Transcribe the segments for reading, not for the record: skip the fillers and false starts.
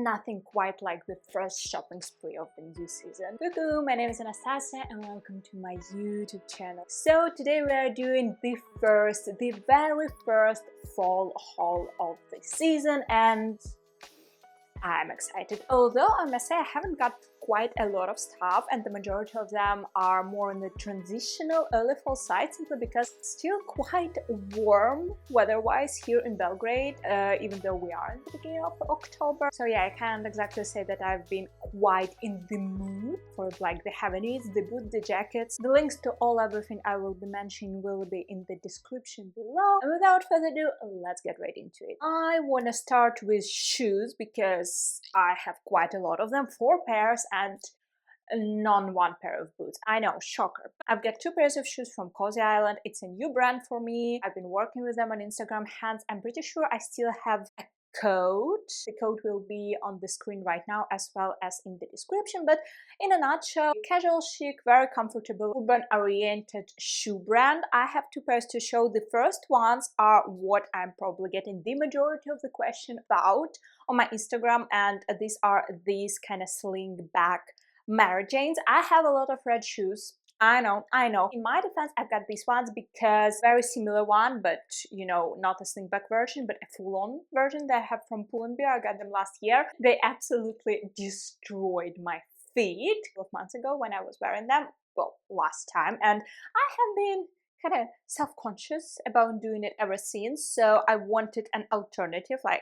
nothing quite like the first shopping spree of the new season. Cuckoo, my name is Anastasiia and welcome to my YouTube channel. So today we are doing the very first fall haul of the season, and I'm excited. Although I must say I haven't got quite a lot of stuff, and the majority of them are more on the transitional early fall side, simply because it's still quite warm weather-wise here in Belgrade, even though we are in the beginning of October. So yeah, I can't exactly say that I've been quite in the mood for like the heavy needs, the boot, the jackets. The links to everything I will be mentioning will be in the description below. And without further ado, let's get right into it. I want to start with shoes because I have quite a lot of them, 4 pairs, and one pair of boots. I know, shocker. I've got 2 pairs of shoes from Cosy Island. It's a new brand for me. I've been working with them on Instagram, hence I'm pretty sure I still have a code. The code will be on the screen right now as well as in the description, but in a nutshell, casual chic, very comfortable, urban-oriented shoe brand. I have 2 pairs to show. The first ones are what I'm probably getting the majority of the question about on my Instagram, and these are these kind of sling back Mary Janes. I have a lot of red shoes. I know. In my defense, I've got these ones because very similar one, but you know, not a slingback version, but a full-on version that I have from Pull&Bear. I got them last year. They absolutely destroyed my feet 12 months ago when I was wearing them. Well, last time, and I have been kind of self-conscious about doing it ever since. So I wanted an alternative, like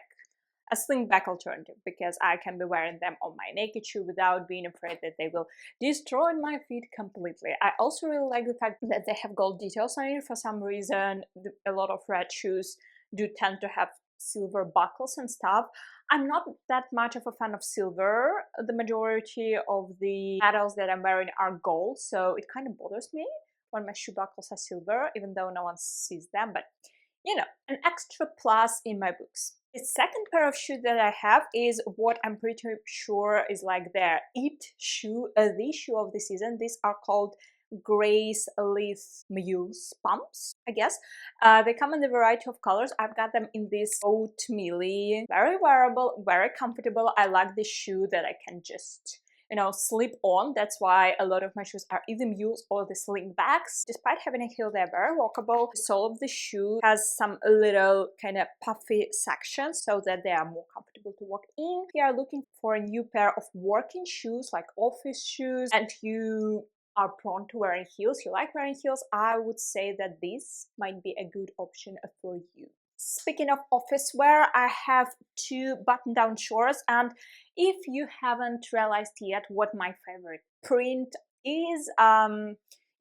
a slingback alternative, because I can be wearing them on my naked shoe without being afraid that they will destroy my feet completely. I also really like the fact that they have gold details on it. For some reason, a lot of red shoes do tend to have silver buckles and stuff. I'm not that much of a fan of silver. The majority of the metals that I'm wearing are gold, so it kind of bothers me when my shoe buckles are silver, even though no one sees them, but you know, an extra plus in my books. The second pair of shoes that I have is what I'm pretty sure is like their it shoe, the shoe of the season. These are called Grace Lithe mules pumps, I guess. They come in a variety of colors. I've got them in this oatmeal, very wearable, very comfortable. I like this shoe that I can just, you know, slip on. That's why a lot of my shoes are either mules or the slingbacks. Despite having a heel, they're very walkable. The sole of the shoe has some little kind of puffy sections so that they are more comfortable to walk in. If you are looking for a new pair of working shoes, like office shoes, and you are prone to wearing heels, you like wearing heels, I would say that this might be a good option for you. Speaking of office wear, I have 2 button-down shorts, and if you haven't realized yet what my favorite print is,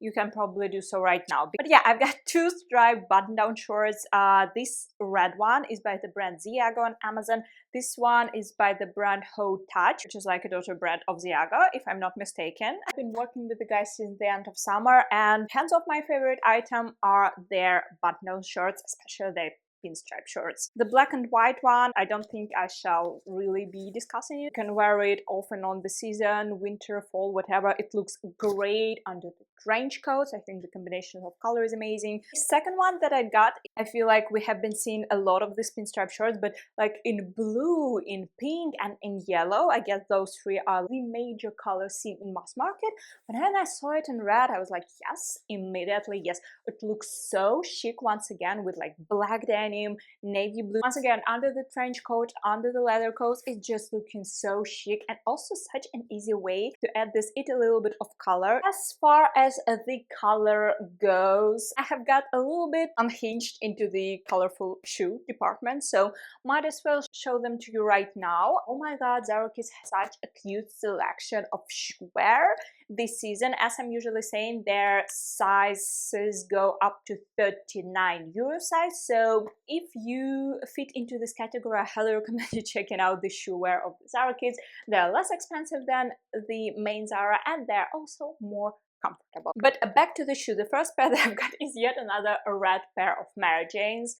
you can probably do so right now. But yeah, I've got 2 striped button-down shorts. This red one is by the brand Zeagoo on Amazon. This one is by the brand HOTOUCH, which is like a daughter brand of Zeagoo, if I'm not mistaken. I've been working with the guys since the end of summer, and hands off, my favorite item are their button-down shorts, especially their pinstripe shorts. The black and white one, I don't think I shall really be discussing it. You can wear it off and on the season, winter, fall, whatever. It looks great under the trench coats. I think the combination of color is amazing. The second one that I got, I feel like we have been seeing a lot of these pinstripe shorts, but like in blue, in pink, and in yellow. I guess those 3 are the major colors seen in mass market. But then I saw it in red, I was like, yes, immediately, yes. It looks so chic once again with like black denim, navy blue. Once again, under the trench coat, under the leather coats, it's just looking so chic, and also such an easy way to add this a little bit of color. As far as the color goes, I have got a little bit unhinged into the colorful shoe department, so might as well show them to you right now. Oh my god, Zara has such a cute selection of shoe wear this season. As I'm usually saying, their sizes go up to 39 euro size, so if you fit into this category, I highly recommend you checking out the shoe wear of the Zara kids. They're less expensive than the main Zara, and they're also more comfortable. But back to the shoe. The first pair that I've got is yet another red pair of Mary Janes.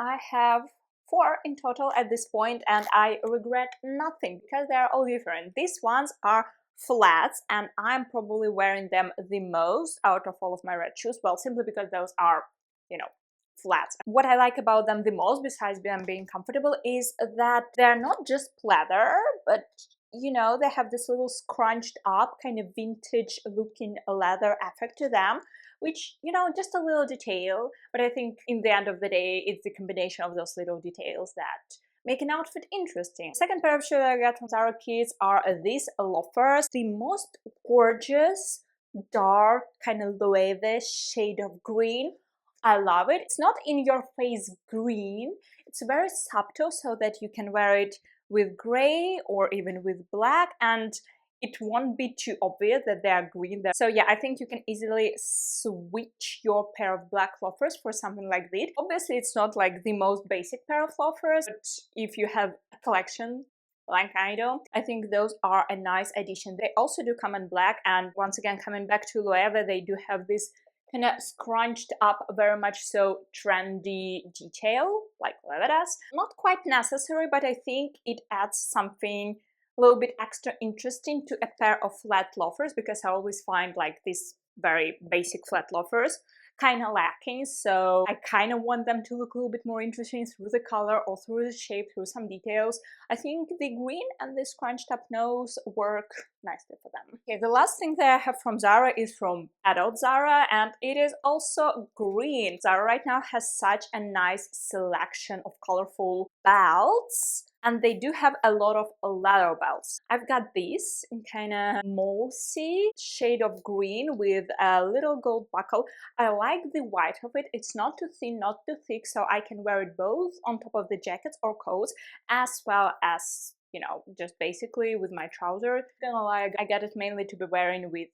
I have 4 in total at this point, and I regret nothing because they're all different. These ones are flats, and I'm probably wearing them the most out of all of my red shoes. Well, simply because those are, you know, flat. What I like about them the most, besides them being comfortable, is that they're not just pleather, but you know, they have this little scrunched up kind of vintage looking leather effect to them, which, you know, just a little detail, but I think in the end of the day it's the combination of those little details that make an outfit interesting. Second pair of shoes I got from Zara Kids are these loafers, the most gorgeous dark kind of loewe shade of green. I love it. It's not in your face green, it's very subtle so that you can wear it with gray or even with black, and it won't be too obvious that they are green there. So yeah, I think you can easily switch your pair of black loafers for something like this. Obviously it's not like the most basic pair of loafers, but if you have a collection like I do, I think those are a nice addition. They also do come in black, and once again, coming back to Loewe, they do have this kind of scrunched up, very much so trendy detail, like Loewe does. Not quite necessary, but I think it adds something a little bit extra interesting to a pair of flat loafers, because I always find like these very basic flat loafers kind of lacking, so I kind of want them to look a little bit more interesting through the color or through the shape, through some details. I think the green and the scrunched up nose work nicely for them. Okay, the last thing that I have from Zara is from adult Zara, and it is also green. Zara right now has such a nice selection of colorful belts, and they do have a lot of leather belts. I've got this in kind of mossy shade of green with a little gold buckle. I like the white of it. It's not too thin, not too thick, so I can wear it both on top of the jackets or coats, as well as, you know, just basically with my trousers. Gonna lie, I got it mainly to be wearing with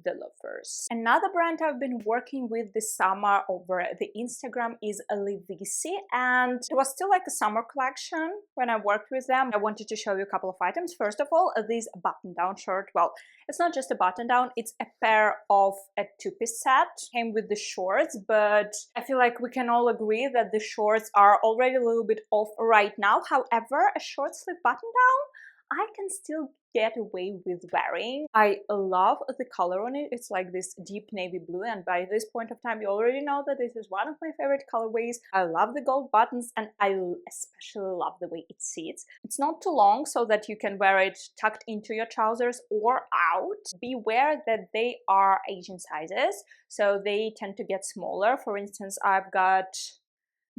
the loafers. Another brand I've been working with this summer over the Instagram is Liwisi, and it was still like a summer collection when I worked with them. I wanted to show you a couple of items. First of all, this button-down shirt. Well, it's not just a button-down, it's a pair of a two-piece set. Came with the shorts, but I feel like we can all agree that the shorts are already a little bit off right now. However, a short sleeve button-down I can still get away with wearing. I love the color on it. It's like this deep navy blue, and by this point of time you already know that this is one of my favorite colorways. I love the gold buttons, and I especially love the way it sits. It's not too long so that you can wear it tucked into your trousers or out. Beware that they are Asian sizes, so they tend to get smaller. For instance, I've got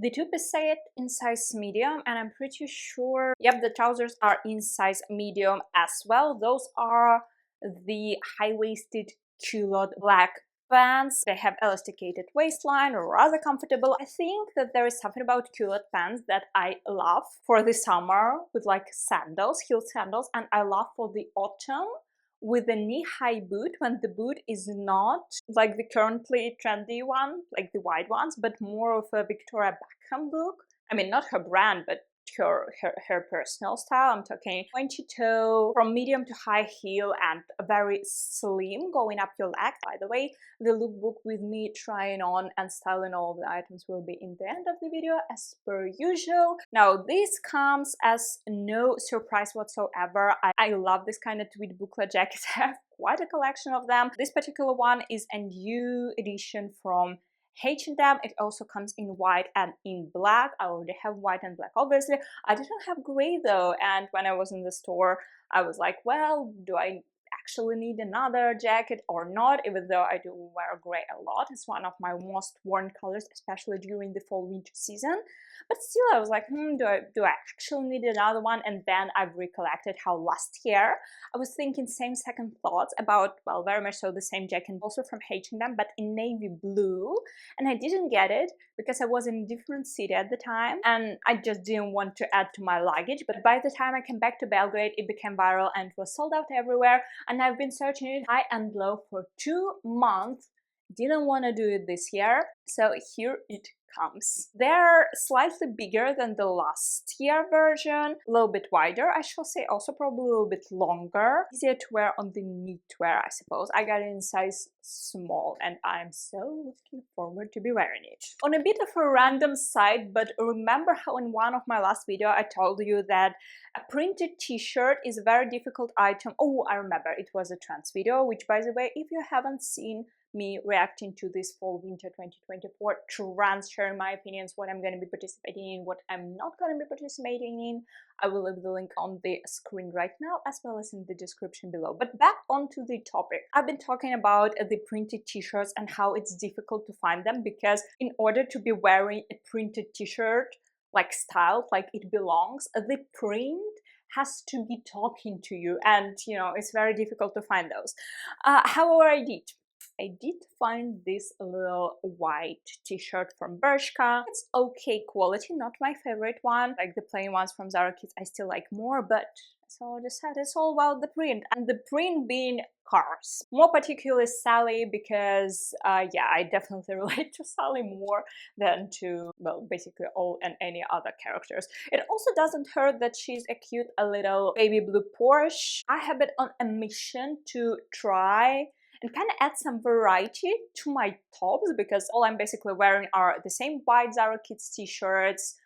the two-piece set in size medium, and I'm pretty sure, yep, the trousers are in size medium as well. Those are the high-waisted culotte black pants. They have elasticated waistline, rather comfortable. I think that there is something about culotte pants that I love for the summer with like sandals, heeled sandals, and I love for the autumn with a knee-high boot, when the boot is not like the currently trendy one, like the wide ones, but more of a Victoria Beckham look. I mean, not her brand, but her personal style. I'm talking pointy toe, from medium to high heel, and very slim going up your leg. By the way, the lookbook with me trying on and styling all of the items will be in the end of the video as per usual. Now this comes as no surprise whatsoever. I love this kind of tweed booklet jackets. I have quite a collection of them. This particular one is a new edition from H&M. It also comes in white and in black. I already have white and black, obviously. I didn't have gray though, and when I was in the store I was like, well, do I actually need another jacket or not? Even though I do wear gray a lot, it's one of my most worn colors, especially during the fall winter season. But still, I was like, do I actually need another one? And then I've recollected how last year I was thinking same second thoughts about, well, very much so the same jacket, also from H&M, but in navy blue, and I didn't get it because I was in a different city at the time and I just didn't want to add to my luggage. But by the time I came back to Belgrade, it became viral and was sold out everywhere, and I've been searching it high and low for 2 months. Didn't want to do it this year, so here it comes. They're slightly bigger than the last year version, a little bit wider, I shall say, also probably a little bit longer, easier to wear on the knitwear, I suppose. I got it in size small, and I'm so looking forward to be wearing it. On a bit of a random side, but remember how in one of my last video I told you that a printed t-shirt is a very difficult item. Oh, I remember, it was a trends video, which by the way, if you haven't seen me reacting to this fall winter 2024 trends, sharing my opinions, what I'm going to be participating in, what I'm not going to be participating in. I will leave the link on the screen right now as well as in the description below. But back onto the topic. I've been talking about the printed t-shirts and how it's difficult to find them, because in order to be wearing a printed t-shirt like styled, like it belongs, the print has to be talking to you, and it's very difficult to find those. However, I did find this little white t-shirt from Bershka. It's okay quality, not my favorite one. Like the plain ones from Zara Kids I still like more, but so I decided it's all about the print, and the print being cars. More particularly Sally, because yeah, I definitely relate to Sally more than to, well, basically all and any other characters. It also doesn't hurt that she's a cute a little baby blue Porsche. I have been on a mission to try and kind of add some variety to my tops, because all I'm basically wearing are the same white Zara Kids t-shirts,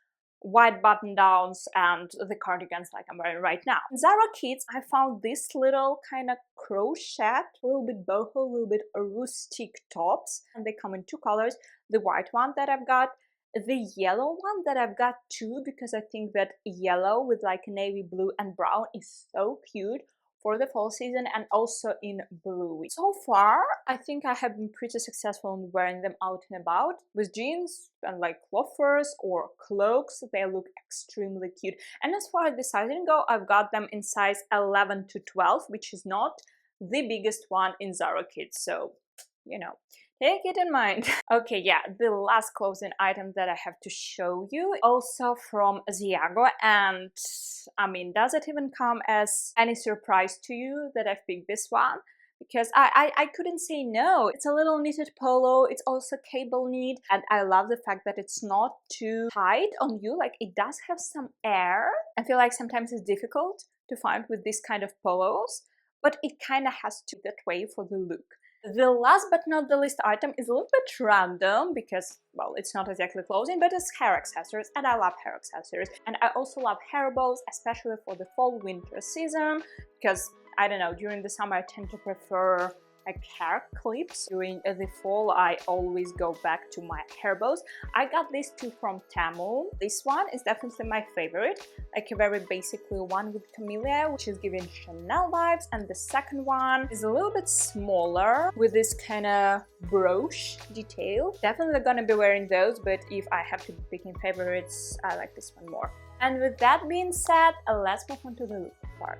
white button downs, and the cardigans like I'm wearing right now. In Zara Kids, I found this little kind of crochet, a little bit boho, a little bit rustic tops, and they come in two colors. The white one that I've got, the yellow one that I've got too, because I think that yellow with like navy blue and brown is so cute for the fall season, and also in blue. So far, I think I have been pretty successful in wearing them out and about. With jeans and like loafers or cloaks, they look extremely cute. And as far as the sizing go, I've got them in size 11 to 12, which is not the biggest one in Zara Kids, so take it in mind. Okay, yeah, the last clothing item that I have to show you, also from Zeagoo, and I mean, does it even come as any surprise to you that I've picked this one? Because I couldn't say no. It's a little knitted polo, it's also cable knit, and I love the fact that it's not too tight on you. Like, it does have some air. I feel like sometimes it's difficult to find with this kind of polos, but it kind of has to be that way for the look. The last but not the least item is a little bit random, because, well, it's not exactly clothing, but it's hair accessories, and I love hair accessories. And I also love hair bows, especially for the fall-winter season, because, I don't know, during the summer I tend to prefer like hair clips. During the fall I always go back to my hair bows. I got these two from Temu. This one is definitely my favorite, like a very basically one with camellia, which is giving Chanel vibes, and the second one is a little bit smaller with this kind of brooch detail. Definitely gonna be wearing those, but if I have to be picking favorites, I like this one more. And with that being said, let's move on to the look part.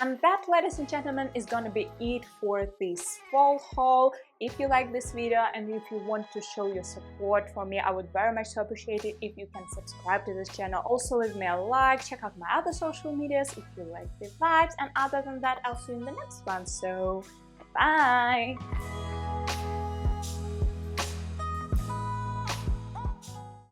And that, ladies and gentlemen, is gonna be it for this fall haul. If you like this video and if you want to show your support for me, I would very much appreciate it if you can subscribe to this channel. Also leave me a like, check out my other social medias if you like the vibes, and other than that, I'll see you in the next one. So bye!